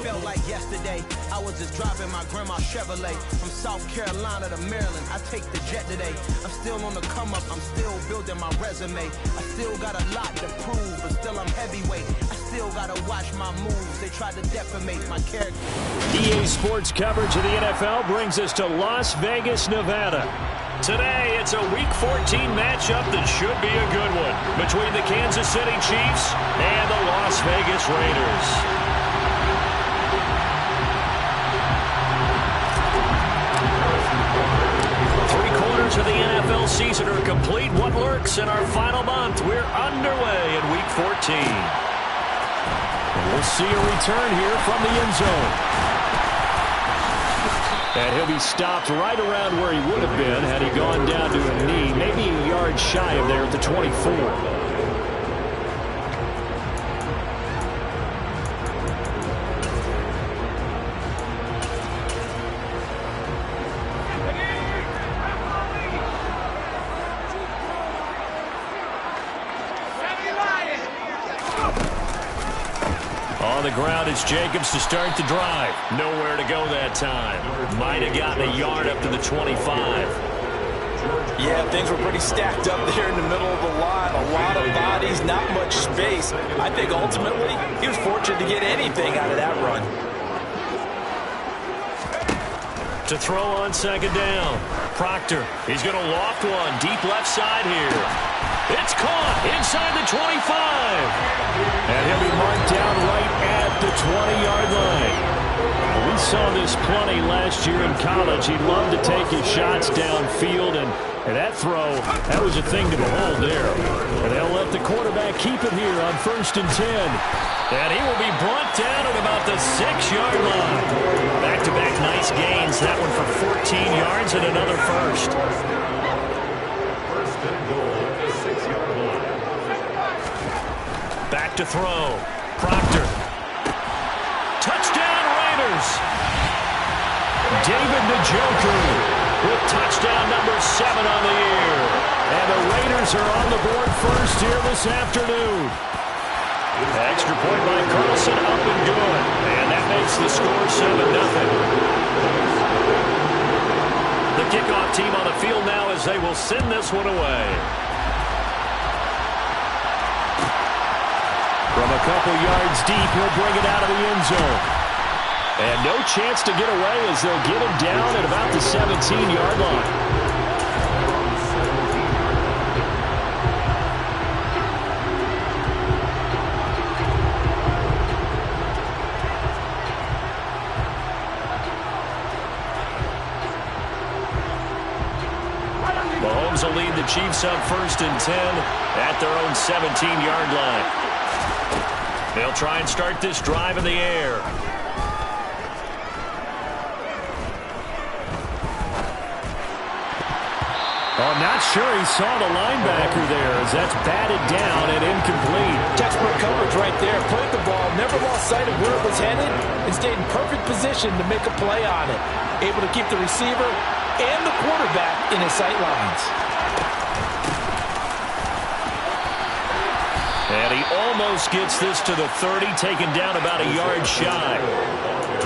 felt like yesterday. I was just driving my grandma's Chevrolet from South Carolina to Maryland. I take the jet today. I'm still on the come up. I'm still building my resume. I still got a lot to prove, but still I'm heavyweight. I still gotta watch my moves. They tried to defamate my character. EA Sports coverage of the NFL brings us to Las Vegas, Nevada. Today, it's a Week 14 matchup that should be a good one between the Kansas City Chiefs and the Las Vegas Raiders. Three-quarters of the NFL season are complete. What lurks in our final month? We're underway in Week 14. We'll see a return here from the end zone. And he'll be stopped right around where he would have been had he gone down to a knee, maybe a yard shy of there at the 24. On the ground, it's Jacobs to start the drive. Nowhere to go that time. Might have gotten a yard up to the 25. Yeah, things were pretty stacked up there in the middle of the line. A lot of bodies, not much space. I think ultimately he was fortunate to get anything out of that run. To throw on second down. Proctor, he's going to loft one. Deep left side here. It's caught inside the 25. And he'll be marked down right at the 20-yard line. We saw this plenty last year in college. He loved to take his shots downfield, and that throw, that was a thing to behold there. And they'll let the quarterback keep it here on 1st and 10. And he will be brought down at about the 6-yard line. Back-to-back nice gains. That one for 14 yards and another first. Back to throw. Proctor. Touchdown Raiders. David Njoku with touchdown number 7 on the year. And the Raiders are on the board first here this afternoon. Extra point by Carlson, up and good. And that makes the score 7-0. The kickoff team on the field now as they will send this one away. From a couple yards deep, he'll bring it out of the end zone. And no chance to get away as they'll get him down at about the 17-yard line. Mahomes will lead the Chiefs up 1st and 10 at their own 17-yard line. They'll try and start this drive in the air. Oh, not sure he saw the linebacker there as that's batted down and incomplete. Textbook coverage right there. Played the ball, never lost sight of where it was headed, and stayed in perfect position to make a play on it. Able to keep the receiver and the quarterback in his sight lines. And he almost gets this to the 30, taken down about a yard shy.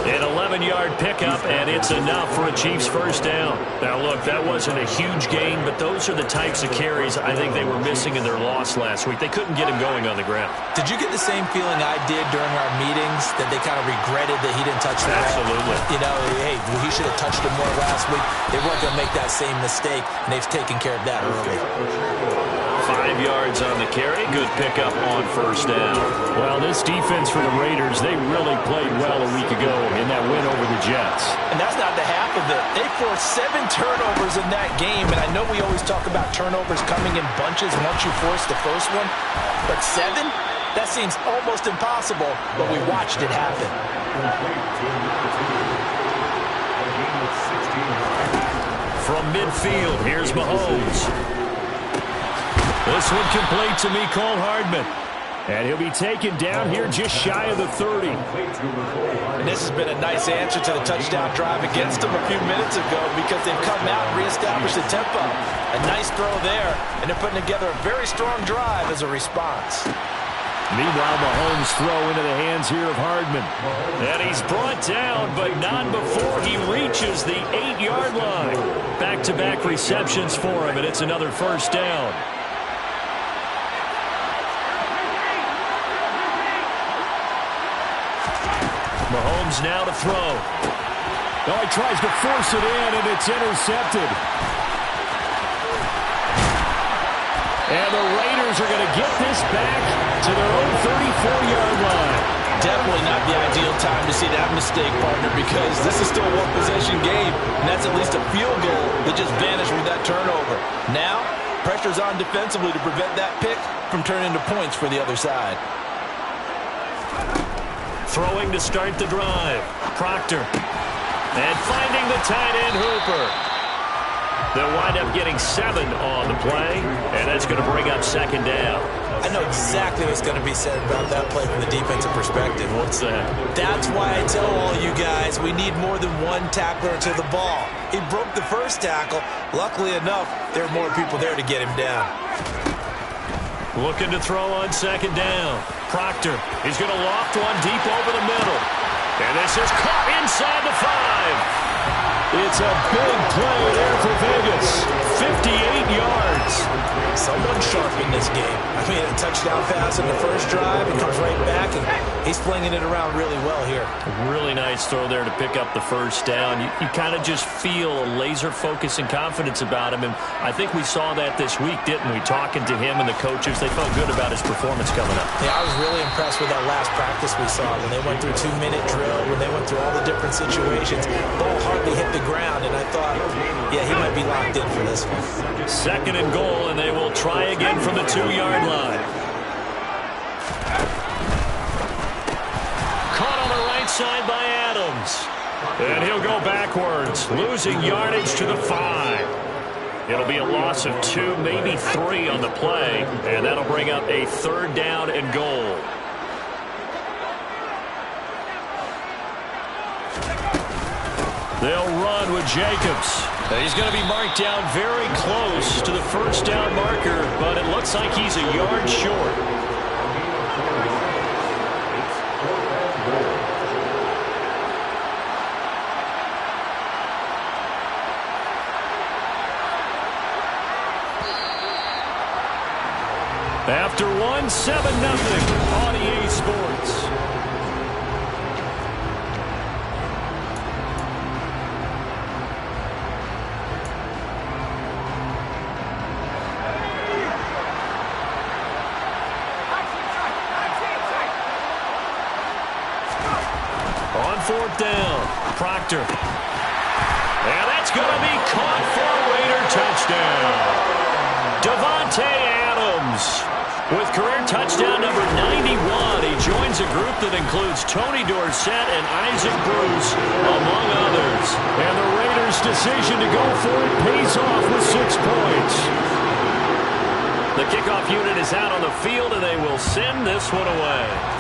An 11-yard pickup, and it's enough for a Chiefs first down. Now, look, that wasn't a huge gain, but those are the types of carries I think they were missing in their loss last week. They couldn't get him going on the ground. Did you get the same feeling I did during our meetings, that they kind of regretted that he didn't touch the ball? Absolutely. You know, hey, he should have touched it more last week. They weren't going to make that same mistake, and they've taken care of that early. 5 yards on the carry. Good pickup on first down. Well, this defense for the Raiders, they really played well a week ago in that win over the Jets. And that's not the half of it. They forced 7 turnovers in that game, and I know we always talk about turnovers coming in bunches once you force the first one, but 7? That seems almost impossible, but we watched it happen. From midfield, here's Mahomes. This one complete to Mecole Hardman. And he'll be taken down here just shy of the 30. And this has been a nice answer to the touchdown drive against them a few minutes ago because they've come out and reestablished the tempo. A nice throw there, and they're putting together a very strong drive as a response. Meanwhile, Mahomes throw into the hands here of Hardman. And he's brought down, but not before he reaches the 8-yard line. Back-to-back receptions for him, and it's another first down. Mahomes now to throw. Oh, he tries to force it in, and it's intercepted. And the Raiders are going to get this back to their own 34-yard line. Definitely not the ideal time to see that mistake, partner, because this is still a one-possession game, and that's at least a field goal that just vanished with that turnover. Now, pressure's on defensively to prevent that pick from turning into points for the other side. Throwing to start the drive. Proctor. And finding the tight end, Hooper. They'll wind up getting 7 on the play, and that's going to bring up second down. I know exactly what's going to be said about that play from the defensive perspective. What's that? That's why I tell all you guys we need more than one tackler to the ball. He broke the first tackle. Luckily enough, there are more people there to get him down. Looking to throw on second down. Proctor. He's going to loft one deep over the middle. And this is caught inside the 5. It's a big play there for Vegas. 58 yards. Someone sharp in this game. I mean, a touchdown pass in the first drive. He comes right back, and he's flinging it around really well here. Really nice throw there to pick up the first down. You kind of just feel a laser focus and confidence about him, and I think we saw that this week, didn't we? Talking to him and the coaches, they felt good about his performance coming up. Yeah, I was really impressed with that last practice we saw when they went through 2-minute drill, when they went through all the different situations. Ball hardly hit the ground, and I thought, yeah, he might be locked in for this one. Second and goal, and they will try again from the 2-yard line. Caught on the right side by Adams. And he'll go backwards, losing yardage to the 5. It'll be a loss of 2, maybe 3 on the play, and that'll bring up a third down and goal. They'll run with Jacobs. He's going to be marked down very close to the first down marker, but it looks like he's a yard short. After 1, 7-0 on EA Sports. Fourth down. Proctor. And that's going to be caught for a Raider touchdown. Davante Adams with career touchdown number 91. He joins a group that includes Tony Dorsett and Isaac Bruce, among others. And the Raiders' decision to go for it pays off with 6 points. The kickoff unit is out on the field, and they will send this one away.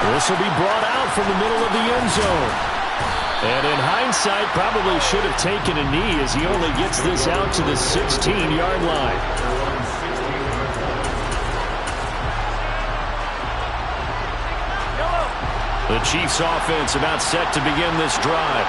This will be brought out from the middle of the end zone. And in hindsight, probably should have taken a knee as he only gets this out to the 16-yard line. The Chiefs offense about set to begin this drive.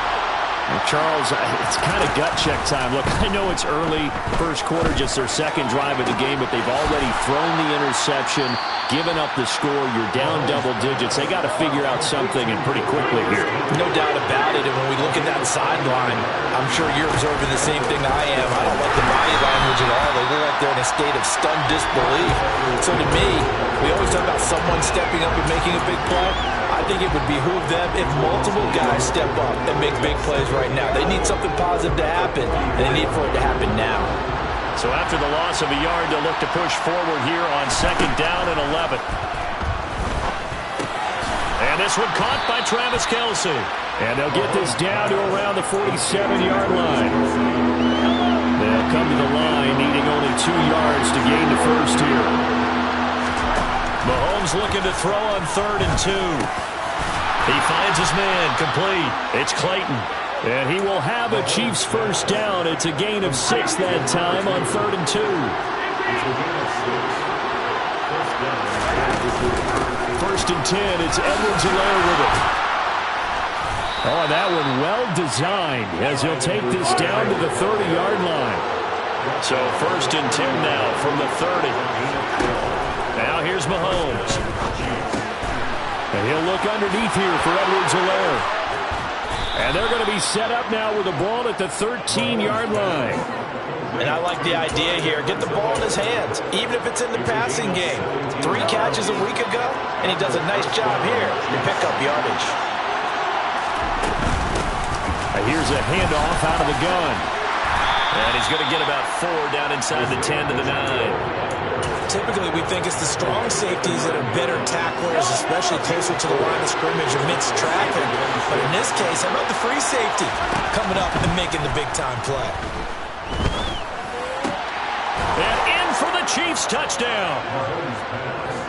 Well, Charles, it's kind of gut check time. Look, I know it's early, first quarter, just their second drive of the game, but they've already thrown the interception, given up the score. You're down double digits. They got to figure out something, and pretty quickly here. No doubt about it, and when we look at that sideline, I'm sure you're observing the same thing I am. I don't like the body language at all. They look like they're in a state of stunned disbelief. So to me, we always talk about someone stepping up and making a big play. I think it would behoove them if multiple guys step up and make big plays right now. They need something positive to happen, and they need for it to happen now. So after the loss of a yard, they'll look to push forward here on second down and 11. And this one caught by Travis Kelce. And they'll get this down to around the 47-yard line. They'll come to the line needing only 2 yards to gain the first here. Mahomes looking to throw on 3rd and 2. He finds his man, complete. It's Clayton. And he will have a Chiefs first down. It's a gain of 6 that time on 3rd and 2. First and 10, it's Edwards-Helaire with it. Oh, that one well designed as he'll take this down to the 30-yard line. So first and 10 now from the 30. Now here's Mahomes. And he'll look underneath here for Edwards-Helaire. And they're going to be set up now with the ball at the 13-yard line. And I like the idea here. Get the ball in his hands, even if it's in the passing game. 3 catches a week ago, and he does a nice job here to pick up yardage. Here's a handoff out of the gun. And he's going to get about 4 down inside the 10 to the 9. Typically, we think it's the strong safeties that are better tacklers, especially closer to the line of scrimmage amidst traffic. But in this case, how about the free safety coming up and making the big-time play? And in for the Chiefs touchdown.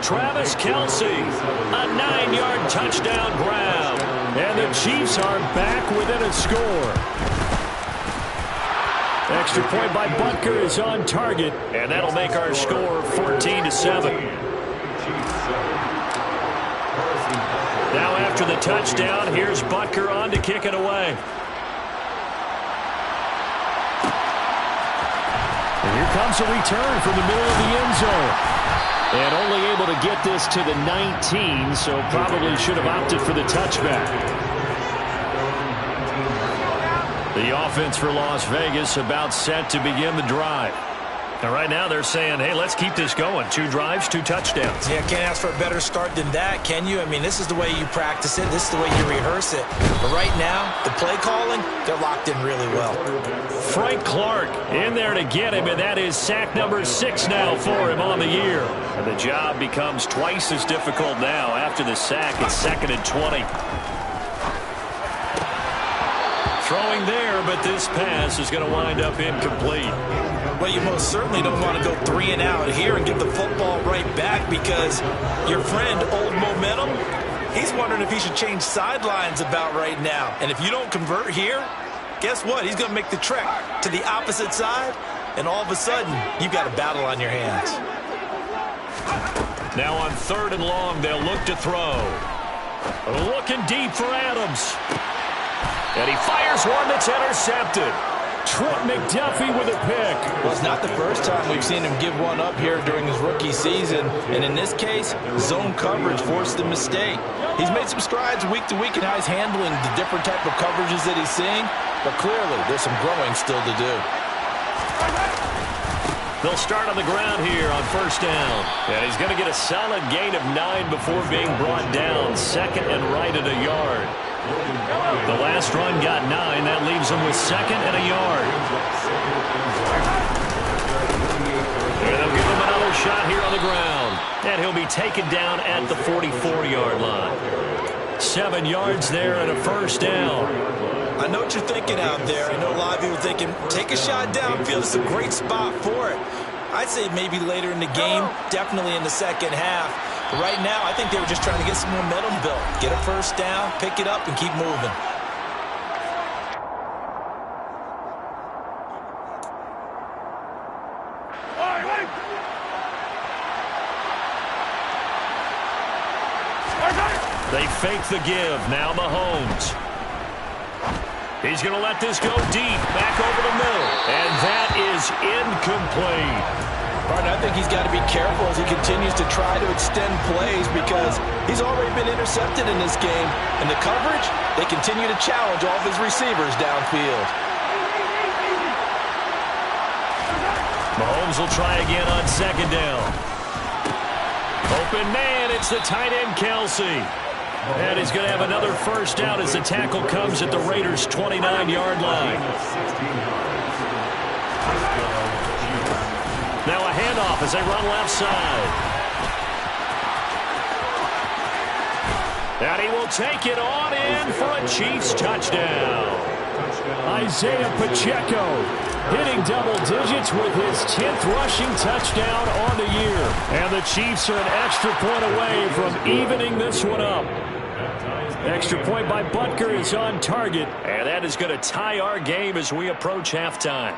Travis Kelce, a 9-yard touchdown grab. And the Chiefs are back within a score. Extra point by Butker is on target, and that'll make our score 14-7. Now after the touchdown, here's Butker on to kick it away. And here comes a return from the middle of the end zone. And only able to get this to the 19, so probably should have opted for the touchback. The offense for Las Vegas about set to begin the drive. And right now they're saying, hey, let's keep this going. 2 drives, 2 touchdowns. Yeah, can't ask for a better start than that, can you? I mean, this is the way you practice it. This is the way you rehearse it. But right now, the play calling, they're locked in really well. Frank Clark in there to get him, and that is sack number 6 now for him on the year. And the job becomes twice as difficult now after the sack. It's 2nd and 20. Throwing there, but this pass is going to wind up incomplete. Well, you most certainly don't want to go 3 and out here and get the football right back, because your friend, Old Momentum, he's wondering if he should change sidelines about right now. And if you don't convert here, guess what? He's going to make the trek to the opposite side, and all of a sudden, you've got a battle on your hands. Now on 3rd and long, they'll look to throw. Looking deep for Adams. And he fires one that's intercepted. Trent McDuffie with a pick. Well, it's not the first time we've seen him give one up here during his rookie season. And in this case, zone coverage forced the mistake. He's made some strides week to week in how he's handling the different type of coverages that he's seeing. But clearly, there's some growing still to do. They'll start on the ground here on 1st down. And he's going to get a solid gain of 9 before being brought down. 2nd and right at a yard. The last run got 9. That leaves him with 2nd and a yard. And they'll give him another shot here on the ground. And he'll be taken down at the 44-yard line. 7 yards there and a 1st down. I know what you're thinking out there. I know a lot of people thinking, take a shot downfield. It's a great spot for it. I'd say maybe later in the game, definitely in the second half. But right now, I think they were just trying to get some momentum built. Get a 1st down, pick it up, and keep moving. They fake the give. Now Mahomes. He's going to let this go deep, back over the middle. And that is incomplete. Partner, I think he's got to be careful as he continues to try to extend plays, because he's already been intercepted in this game. And the coverage, they continue to challenge all of his receivers downfield. Mahomes will try again on 2nd down. Open man, it's the tight end Kelce. And he's going to have another 1st down as the tackle comes at the Raiders' 29-yard line. Now a handoff as they run left side. And he will take it on in for a Chiefs touchdown. Isaiah Pacheco hitting double digits with his 10th rushing touchdown on the year. And the Chiefs are an extra point away from evening this one up. Extra point by Butker is on target. And that is going to tie our game as we approach halftime.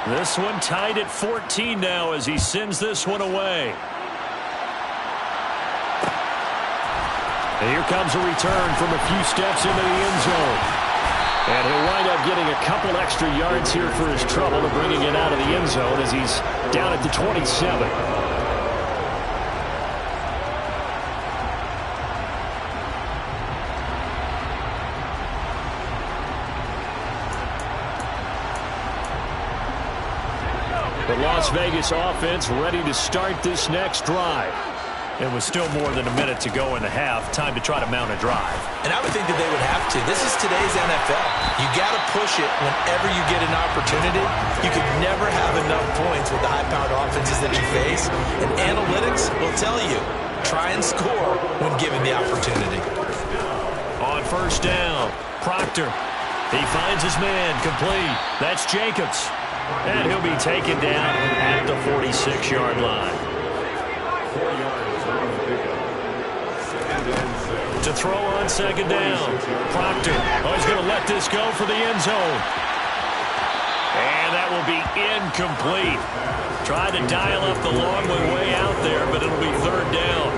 This one tied at 14 now as he sends this one away. And here comes a return from a few steps into the end zone. And he'll wind up getting a couple extra yards here for his trouble of bringing it out of the end zone as he's down at the 27. The Las Vegas offense ready to start this next drive. It was still more than a minute to go in the half. Time to try to mount a drive. And I would think that they would have to. This is today's NFL. You got to push it whenever you get an opportunity. You could never have enough points with the high-powered offenses that you face. And analytics will tell you, try and score when given the opportunity. On first down, Proctor. He finds his man complete. That's Jacobs. And he'll be taken down at the 46-yard line. To throw on second down. Proctor. Oh, he's going to let this go for the end zone. And that will be incomplete. Tried to dial up the long way out there, but it'll be third down.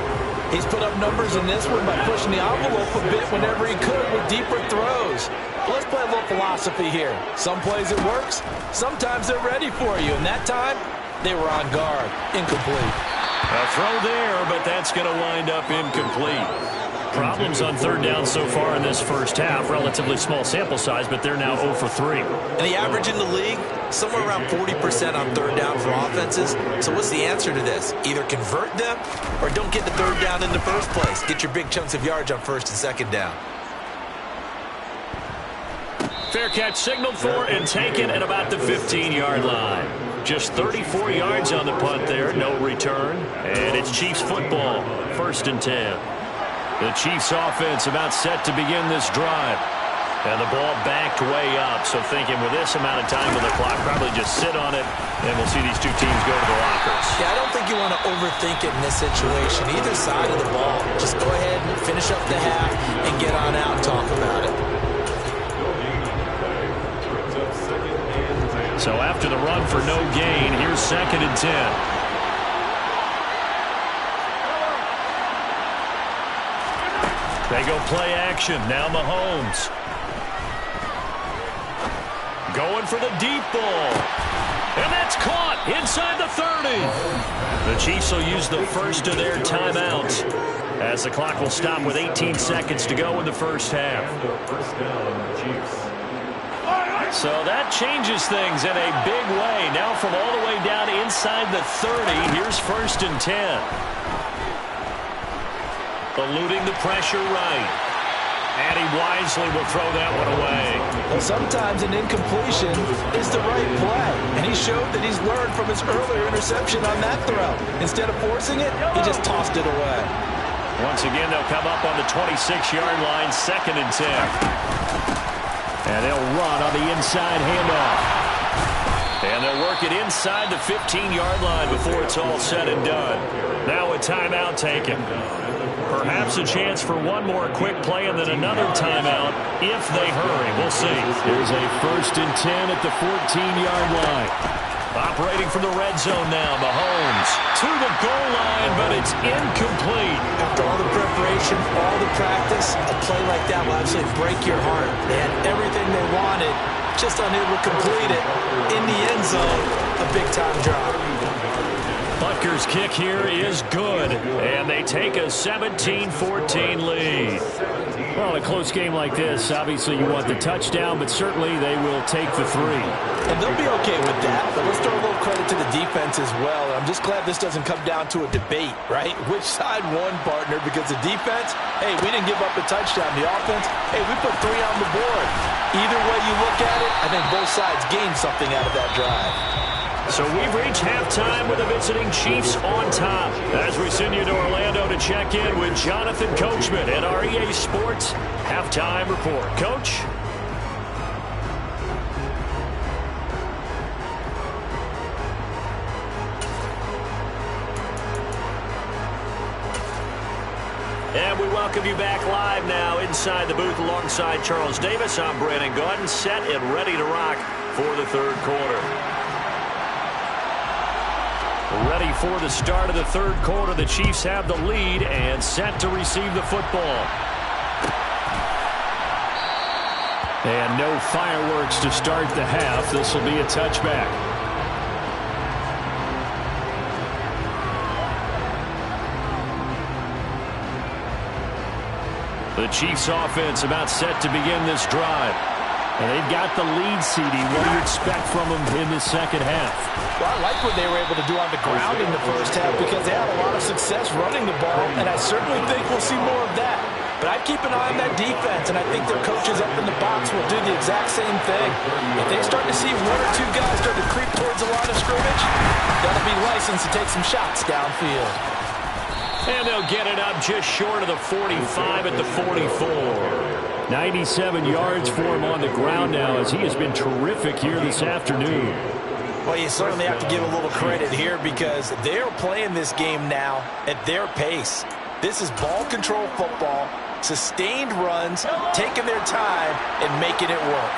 He's put up numbers in this one by pushing the envelope a bit whenever he could with deeper throws. But let's play a little philosophy here. Some plays it works. Sometimes they're ready for you. And that time, they were on guard. Incomplete. A throw there, but that's going to wind up incomplete. Problems on third down so far in this first half. Relatively small sample size, but they're now 0 for 3. And the average in the league, somewhere around 40% on third down for offenses. So what's the answer to this? Either convert them or don't get the third down in the first place. Get your big chunks of yards on first and second down. Fair catch signaled for and taken at about the 15-yard line. Just 34 yards on the punt there, no return. And it's Chiefs football, 1st and 10. The Chiefs offense about set to begin this drive. And the ball backed way up. So thinking with this amount of time on the clock, probably just sit on it, and we'll see these two teams go to the lockers. Yeah, I don't think you want to overthink it in this situation. Either side of the ball, just go ahead and finish up the half and get on out and talk about it. So after the run for no gain, here's 2nd and 10. They go play action. Now Mahomes. Going for the deep ball. And that's caught inside the 30. The Chiefs will use the first of their timeouts as the clock will stop with 18 seconds to go in the first half. So that changes things in a big way. Now from all the way down inside the 30, here's 1st and 10. Eluding the pressure right. And he wisely will throw that one away. Well, sometimes an incompletion is the right play. And he showed that he's learned from his earlier interception on that throw. Instead of forcing it, he just tossed it away. Once again, they'll come up on the 26-yard line, 2nd and 10. And they'll run on the inside handoff. And they'll work it inside the 15-yard line before it's all said and done. Now a timeout taken. Perhaps a chance for one more quick play and then another timeout if they hurry. We'll see. Here's a 1st and 10 at the 14-yard line. Operating from the red zone now, Mahomes to the goal line, but it's incomplete. After all the preparation, all the practice, a play like that will absolutely break your heart. They had everything they wanted, just unable to complete it. In the end zone, a big-time drop. Butker's kick here is good, and they take a 17-14 lead. Well, in a close game like this, obviously you want the touchdown, but certainly they will take the 3. And they'll be okay with that, but let's throw a little credit to the defense as well. I'm just glad this doesn't come down to a debate, right? Which side won, partner? Because the defense, hey, we didn't give up a touchdown. The offense, hey, we put 3 on the board. Either way you look at it, I think both sides gained something out of that drive. So we've reached halftime with the visiting Chiefs on top. As we send you to Orlando to check in with Jonathan Coachman at our EA Sports Halftime Report. Coach? And we welcome you back live now inside the booth alongside Charles Davis. I'm Brandon Gaudin, set and ready to rock for the third quarter. Ready for the start of the third quarter. The Chiefs have the lead and set to receive the football. And no fireworks to start the half. This will be a touchback. The Chiefs offense about set to begin this drive. And they've got the lead, CD. What do you expect from them in the second half? Well, I like what they were able to do on the ground in the first half because they had a lot of success running the ball, and I certainly think we'll see more of that. But I'd keep an eye on that defense, and I think their coaches up in the box will do the exact same thing. If they start to see one or two guys start to creep towards the line of scrimmage, that'll be licensed to take some shots downfield. And they'll get it up just short of the 45 at the 44. 97 yards for him on the ground now as he has been terrific here this afternoon. Well, you certainly have to give a little credit here because they're playing this game now at their pace. This is ball control football, sustained runs, taking their time, and making it work.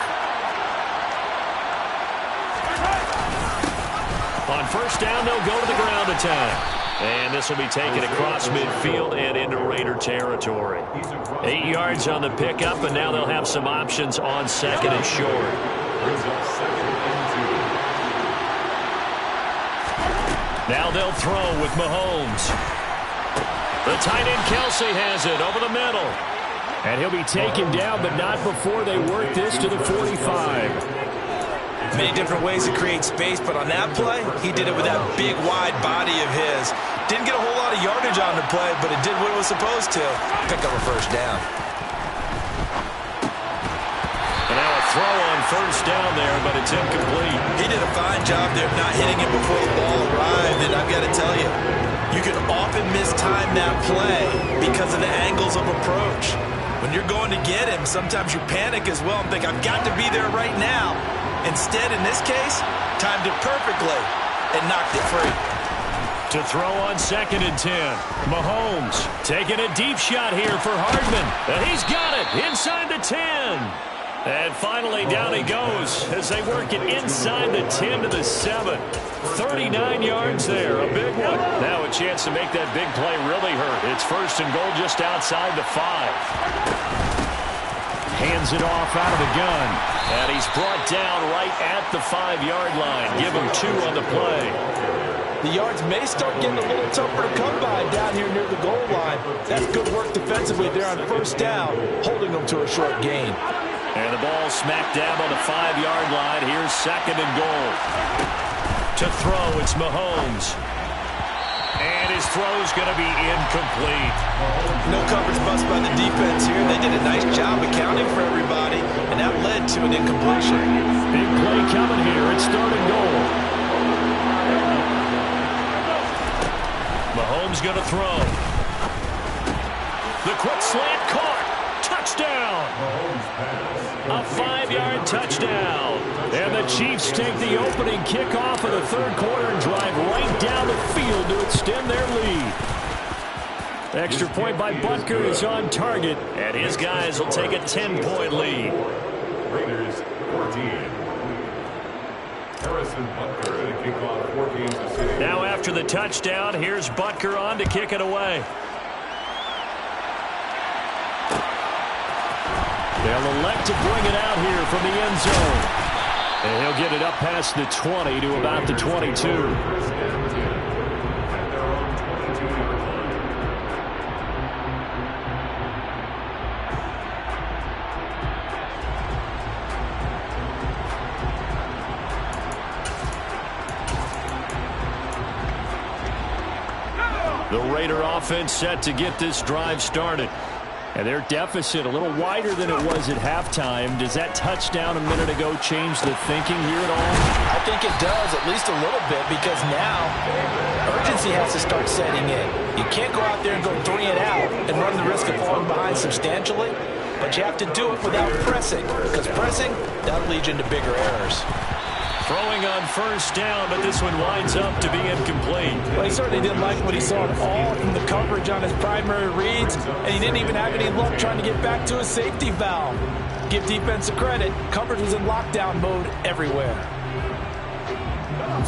On first down, they'll go to the ground attack. And this will be taken across midfield and into Raider territory. 8 yards on the pickup, and now they'll have some options on second and short. Now they'll throw with Mahomes. The tight end Kelsey has it over the middle. And he'll be taken down, but not before they work this to the 45. Many different ways to create space, but on that play, he did it with that big, wide body of his. Didn't get a whole lot of yardage on the play, but it did what it was supposed to. Pick up a first down. And now a throw on first down there, but it's incomplete. He did a fine job there of not hitting it before the ball arrived, and I've got to tell you, you can often mistime that play because of the angles of approach. When you're going to get him, sometimes you panic as well and think, I've got to be there right now. Instead, in this case, timed it perfectly and knocked it free. To throw on second and 10. Mahomes taking a deep shot here for Hardman. And he's got it inside the 10. And finally down he goes as they work it inside the 10 to the 7. 39 yards there, a big one. Now a chance to make that big play really hurt. It's first and goal just outside the 5. Hands it off out of the gun. And he's brought down right at the 5-yard line. Give him 2 on the play. The yards may start getting a little tougher to come by down here near the goal line. That's good work defensively there on first down, holding them to a short gain. And the ball smack dab on the 5-yard line. Here's second and goal. To throw, it's Mahomes. And his throw's going to be incomplete. No coverage bust by the defense here. They did a nice job accounting for everybody, and that led to an incompletion. Big play coming here. It's third and goal. Mahomes going to throw. The quick slant caught. Touchdown. A 5-yard touchdown. And the Chiefs take the opening kickoff of the third quarter and drive right down the field to extend their lead. Extra point by Butker is on target, and his guys will take a 10-point lead. Raiders 14. Harrison Butker at a kickoff 14 to 6. Now after the touchdown, here's Butker on to kick it away. They'll elect to bring it out here from the end zone. And he'll get it up past the 20 to about the 22. The Raider offense set to get this drive started. And their deficit a little wider than it was at halftime. Does that touchdown a minute ago change the thinking here at all? I think it does, at least a little bit, because now urgency has to start setting in. You can't go out there and go 3 and out and run the risk of falling behind substantially, but you have to do it without pressing, because pressing, that'll lead you into bigger errors. Throwing on first down, but this one winds up to be incomplete. Well, he certainly didn't like what he saw at all from the coverage on his primary reads, and he didn't even have any luck trying to get back to his safety valve. Give defense a credit. Coverage was in lockdown mode everywhere.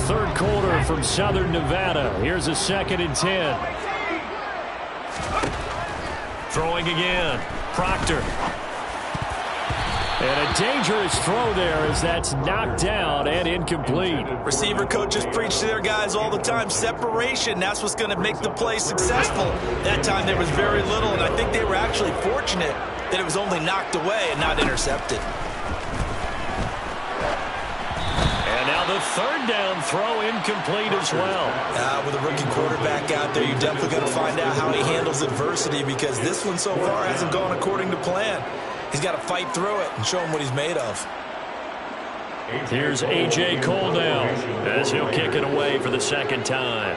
Third quarter from Southern Nevada. Here's a 2nd and 10. Throwing again. Proctor. And a dangerous throw there as that's knocked down and incomplete. Receiver coaches preach to their guys all the time. Separation, that's what's going to make the play successful. That time there was very little, and I think they were actually fortunate that it was only knocked away and not intercepted. And now the 3rd down throw incomplete as well. With a rookie quarterback out there, you're definitely going to find out how he handles adversity, because this one so far hasn't gone according to plan. He's got to fight through it and show him what he's made of. Here's A.J. Cole now as he'll kick it away for the 2nd time.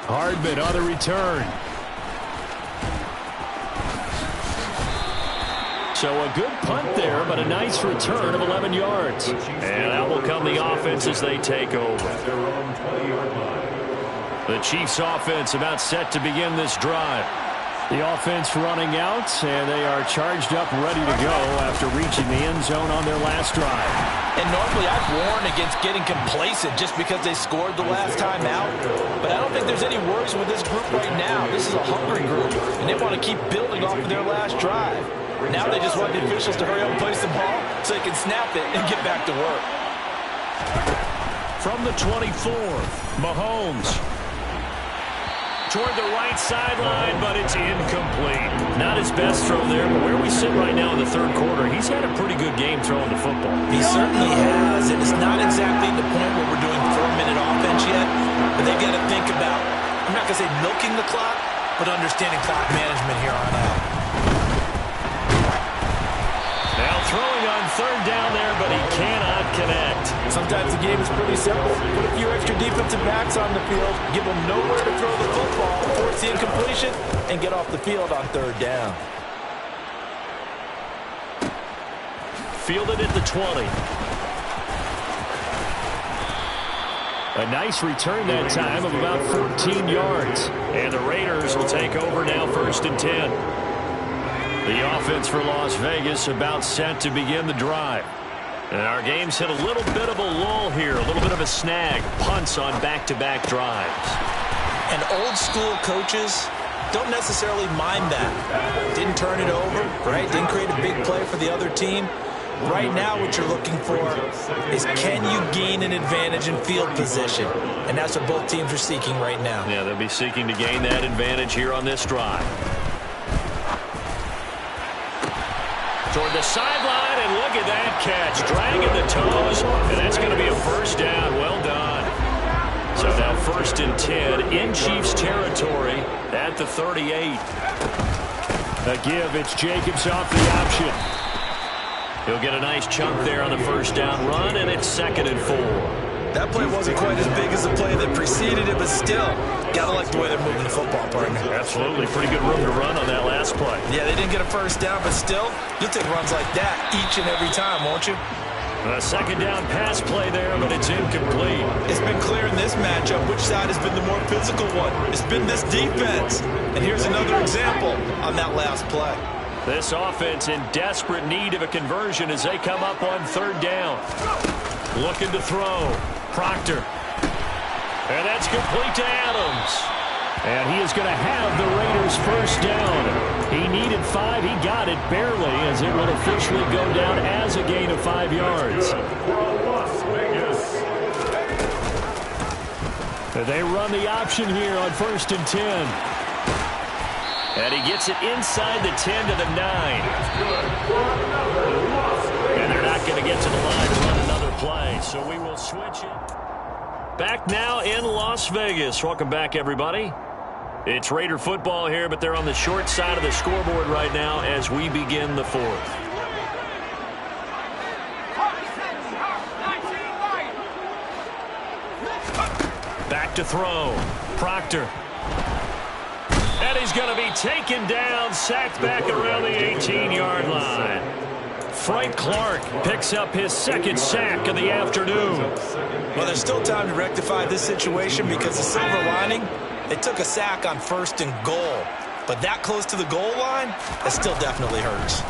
Hardman on the return. So a good punt there, but a nice return of 11 yards. And out will come the offense as they take over. The Chiefs offense about set to begin this drive. The offense running out, and they are charged up, ready to go after reaching the end zone on their last drive. And normally I'd warn against getting complacent just because they scored the last time out. But I don't think there's any worries with this group right now. This is a hungry group, and they want to keep building off of their last drive. Now they just want the officials to hurry up and place the ball so they can snap it and get back to work. From the 24, Mahomes. Toward the right sideline, but it's incomplete. Not his best throw there, but where we sit right now in the 3rd quarter, he's had a pretty good game throwing the football. He certainly has. It is not exactly the point where we're doing 4-minute offense yet, but they've got to think about, I'm not going to say milking the clock, but understanding clock management here on out. Now throwing on 3rd down there, but he cannot connect. Sometimes the game is pretty simple. Put a few extra defensive backs on the field, give them nowhere to throw the football, force the incompletion, and get off the field on 3rd down. Fielded at the 20. A nice return that time of about 14 yards. And the Raiders will take over now 1st and 10. The offense for Las Vegas about set to begin the drive. And our game's hit a little bit of a lull here, a little bit of a snag. Punts on back-to-back drives. And old-school coaches don't necessarily mind that. Didn't turn it over, right? Didn't create a big play for the other team. Right now what you're looking for is, can you gain an advantage in field position? And that's what both teams are seeking right now. Yeah, they'll be seeking to gain that advantage here on this drive. Toward the sideline, and look at that catch. Dragging the toes, and that's going to be a 1st down. Well done. So now 1st and 10 in Chiefs territory at the 38. A give, it's Jacobs off the option. He'll get a nice chunk there on the 1st down run, and it's 2nd and 4. That play wasn't quite as big as the play that preceded it, but still, gotta like the way they're moving the football, partner. Absolutely. Pretty good room to run on that last play. Yeah, they didn't get a 1st down, but still, you'll take runs like that each and every time, won't you? A 2nd down pass play there, but it's incomplete. It's been clear in this matchup which side has been the more physical one. It's been this defense. And here's another example on that last play. This offense in desperate need of a conversion as they come up on 3rd down. Looking to throw. Proctor. And that's complete to Adams. And he is going to have the Raiders 1st down. He needed 5. He got it barely as it will officially go down as a gain of 5 yards. They run the option here on 1st and 10. And he gets it inside the 10 to the 9. And they're not going to get to the line to run another play, so we will switch it. Back now in Las Vegas. Welcome back, everybody. It's Raider football here, but they're on the short side of the scoreboard right now as we begin the 4th. Back to throw. Proctor. he's going to be taken down, sacked back around the 18-yard line. Frank Clark picks up his second sack of the afternoon. Well, there's still time to rectify this situation because the silver lining, they took a sack on 1st and goal. But that close to the goal line, that still definitely hurts.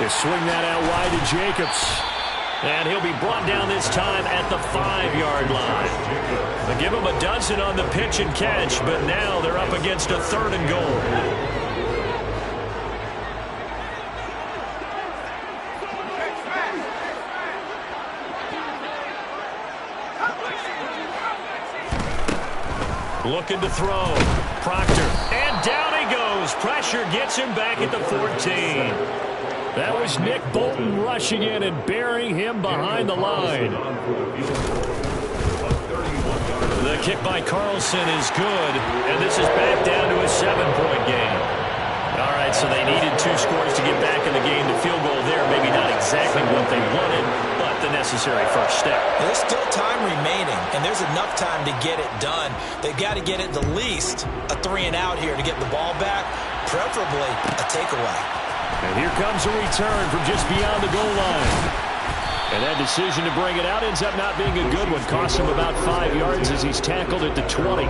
They swing that out wide to Jacobs. And he'll be brought down this time at the 5-yard line. They give him a dozen on the pitch and catch, but now they're up against a 3rd and goal. Looking to throw. Proctor. And down he goes. Pressure gets him back at the 14. That was Nick Bolton rushing in and burying him behind the line. The kick by Carlson is good, and this is back down to a 7-point game. All right, so they needed 2 scores to get back in the game. The field goal there, maybe not exactly what they wanted, but the necessary first step. There's still time remaining, and there's enough time to get it done. They've got to get it the least a 3-and-out here to get the ball back, preferably a takeaway. And here comes a return from just beyond the goal line. And that decision to bring it out ends up not being a good one. Costs him about 5 yards as he's tackled at the 20.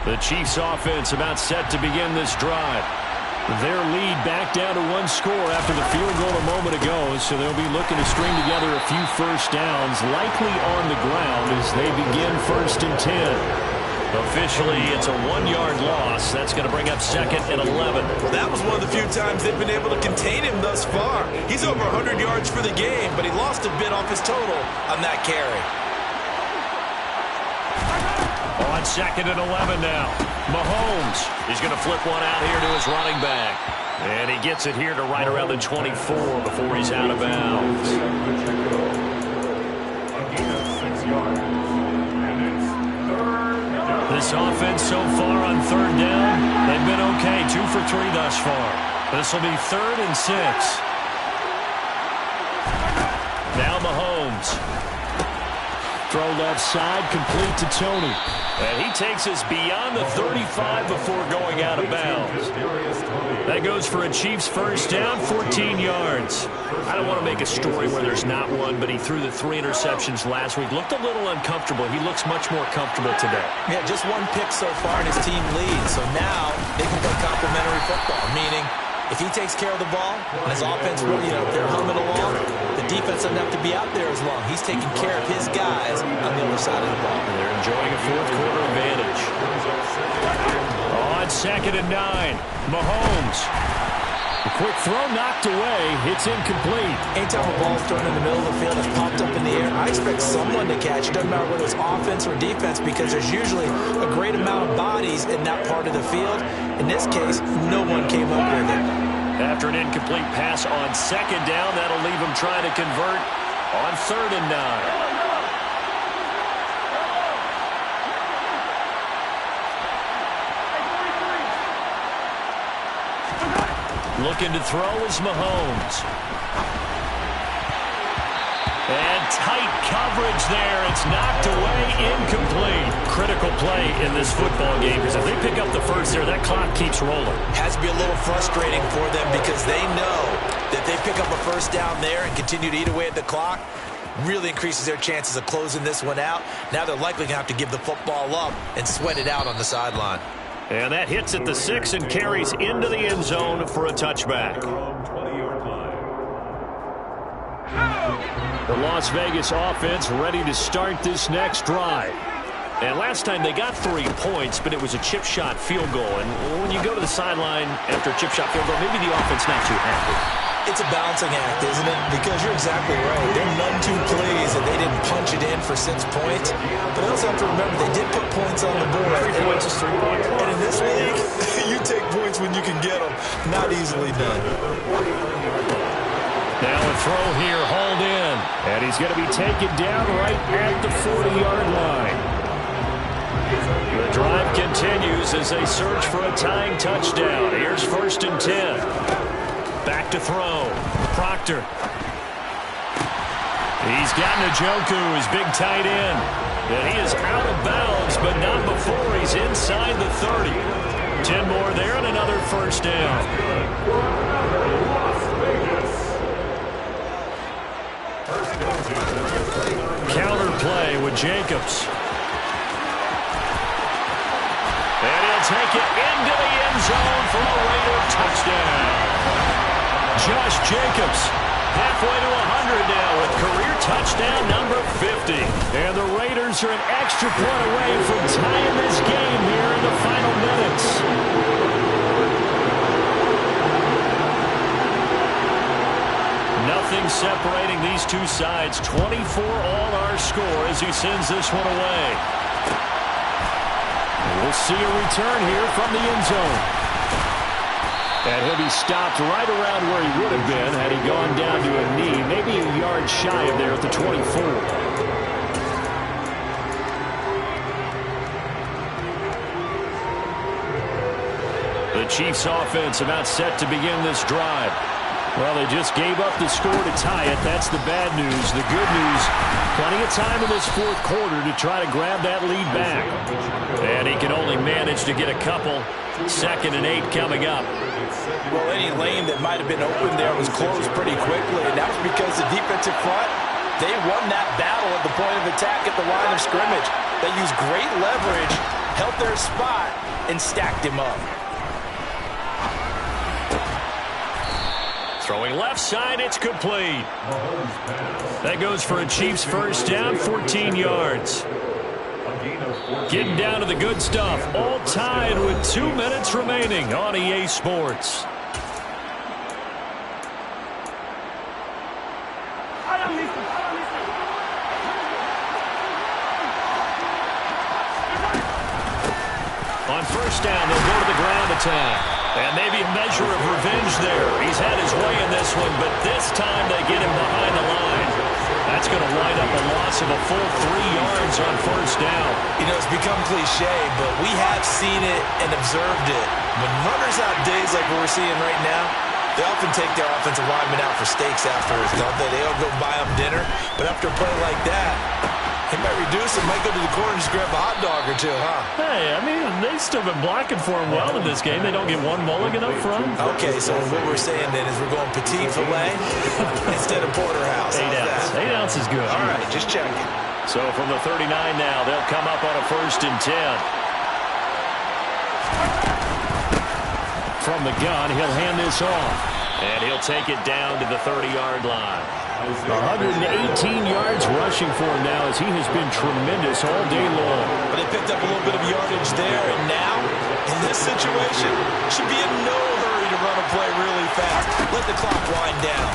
The Chiefs offense about set to begin this drive. Their lead back down to 1 score after the field goal a moment ago, so they'll be looking to string together a few first downs, likely on the ground as they begin 1st and 10. Officially, it's a 1-yard loss. That's going to bring up 2nd and 11. Well, that was one of the few times they've been able to contain him thus far. He's over 100 yards for the game, but he lost a bit off his total on that carry. On 2nd and 11 now. Mahomes is going to flip one out here to his running back. And he gets it here to right around the 24 before he's out of bounds. This offense so far on 3rd down, they've been okay. 2 for 3 thus far. This will be 3rd and 6. Now Mahomes. Throw left side, complete to Tony. And he takes us beyond the 35 before going out of bounds. That goes for a Chiefs first down, 14 yards. I don't want to make a story where there's not one, but he threw the 3 interceptions last week. Looked a little uncomfortable. He looks much more comfortable today. Yeah, just 1 pick so far and his team leads. So now they can play complementary football, meaning if he takes care of the ball and his offense, they're humming along, the defense doesn't have to be out there as long. He's taking care of his guys on the other side of the ball. And they're enjoying a 4th quarter advantage. On 2nd and 9, Mahomes. The quick throw knocked away. It's incomplete. Anytime a ball's thrown in the middle of the field that's popped up in the air, I expect someone to catch it. Doesn't matter whether it's offense or defense because there's usually a great amount of bodies in that part of the field. In this case, no one came up with it. After an incomplete pass on 2nd down, that'll leave him trying to convert on 3rd and 9. Looking to throw is Mahomes. And tight coverage there. It's knocked away, incomplete. Critical play in this football game because if they pick up the first there, that clock keeps rolling. Has to be a little frustrating for them because they know that they pick up a first down there and continue to eat away at the clock. Really increases their chances of closing this one out. Now they're likely going to have to give the football up and sweat it out on the sideline. And that hits at the 6 and carries into the end zone for a touchback. The Las Vegas offense ready to start this next drive. And last time they got 3 points, but it was a chip shot field goal. And when you go to the sideline after a chip shot field goal, maybe the offense not too happy. It's a balancing act, isn't it? Because you're exactly right. They're none too pleased that they didn't punch it in for 6 points. But I also have to remember they did put points on the board. 3 points is 3 points. And in this league, you take points when you can get them. Not easily done. Now a throw here, hauled in. And he's going to be taken down right at the 40-yard line. The drive continues as they search for a tying touchdown. Here's 1st and 10. Back to throw. Proctor. He's got Njoku, his big tight end. And he is out of bounds, but not before he's inside the 30. 10 more there and another first down. Counter play with Jacobs. And he'll take it into the end zone for a Raider touchdown. Josh Jacobs halfway to 100 now with career touchdown number 50. And the Raiders are an extra point away from tying this game here in the final minutes. Nothing separating these two sides. 24 all our score as he sends this one away. We'll see a return here from the end zone. And he'll be stopped right around where he would have been had he gone down to a knee, maybe a yard shy of there at the 24. The Chiefs offense about set to begin this drive. Well, they just gave up the score to tie it. That's the bad news. The good news, plenty of time in this fourth quarter to try to grab that lead back. And he can only manage to get a couple. 2nd and 8 coming up. Well, any lane that might have been open there was closed pretty quickly, and that was because the defensive front, they won that battle at the point of attack at the line of scrimmage. They used great leverage, held their spot, and stacked him up. Throwing left side, it's complete. That goes for a Chiefs first down, 14 yards. Getting down to the good stuff. All tied with 2 minutes remaining on EA Sports. On first down, they'll go to the ground attack. And maybe a measure of revenge there. He's had his way in this one, but this time they get him behind the line. That's going to wind up a loss of a full 3 yards on first down. You know, it's become cliche, but we have seen it and observed it. When runners have days like we're seeing right now, they often take their offensive linemen out for steaks afterwards, don't they? They all go buy them dinner. But after a play like that, he might reduce it, might go to the corner and just grab a hot dog or two, huh? Hey, I mean, they've still been blocking for him well in this game. They don't get one mulligan up front. Okay, so what we're saying then is we're going petite filet instead of porterhouse. 8 ounce. 8 ounce is good. All right, just checking. So from the 39 now, they'll come up on a 1st and 10. From the gun, he'll hand this off. And he'll take it down to the 30-yard line. 118 yards rushing for him now as he has been tremendous all day long. But they picked up a little bit of yardage there, and now, in this situation, should be in no hurry to run a play really fast. Let the clock wind down.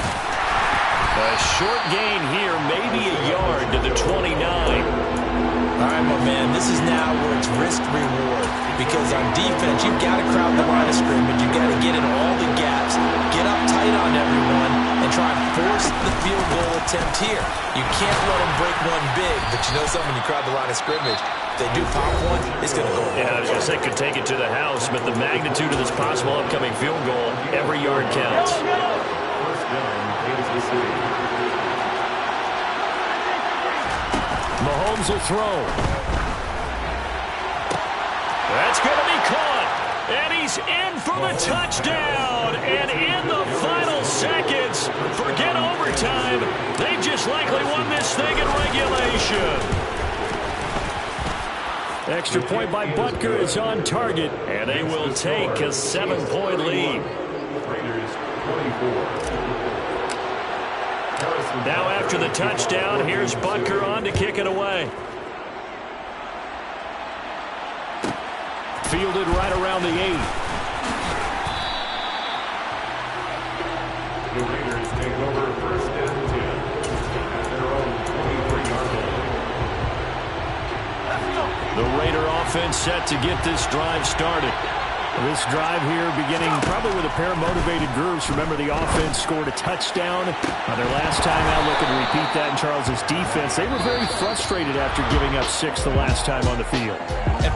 A short gain here, maybe a yard to the 29. All right, my man, this is now where it's risk-reward. Because on defense, you've got to crowd the line of scrimmage. You've got to get in all the gaps, get up tight on everyone, and try and force the field goal attempt here. You can't let them break one big, but you know something, when you crowd the line of scrimmage, if they do pop one, it's going to go. Yeah, I was going to say could take it to the house, but the magnitude of this possible upcoming field goal, every yard counts. Mahomes will throw. That's going to be caught. And he's in for the touchdown. And in the final seconds, forget overtime. They just likely won this thing in regulation. Extra point by Butker is on target. And they will take a 7-point lead. Now after the touchdown, here's Butker on to kick it away. Fielded right around the 8. The Raiders take over 1st and 10 at their own 23-yard line. The Raider offense set to get this drive started. This drive here beginning probably with a pair of motivated groups. Remember, the offense scored a touchdown their last time out. Looking to repeat that in Charles's defense. They were very frustrated after giving up 6 the last time on the field. And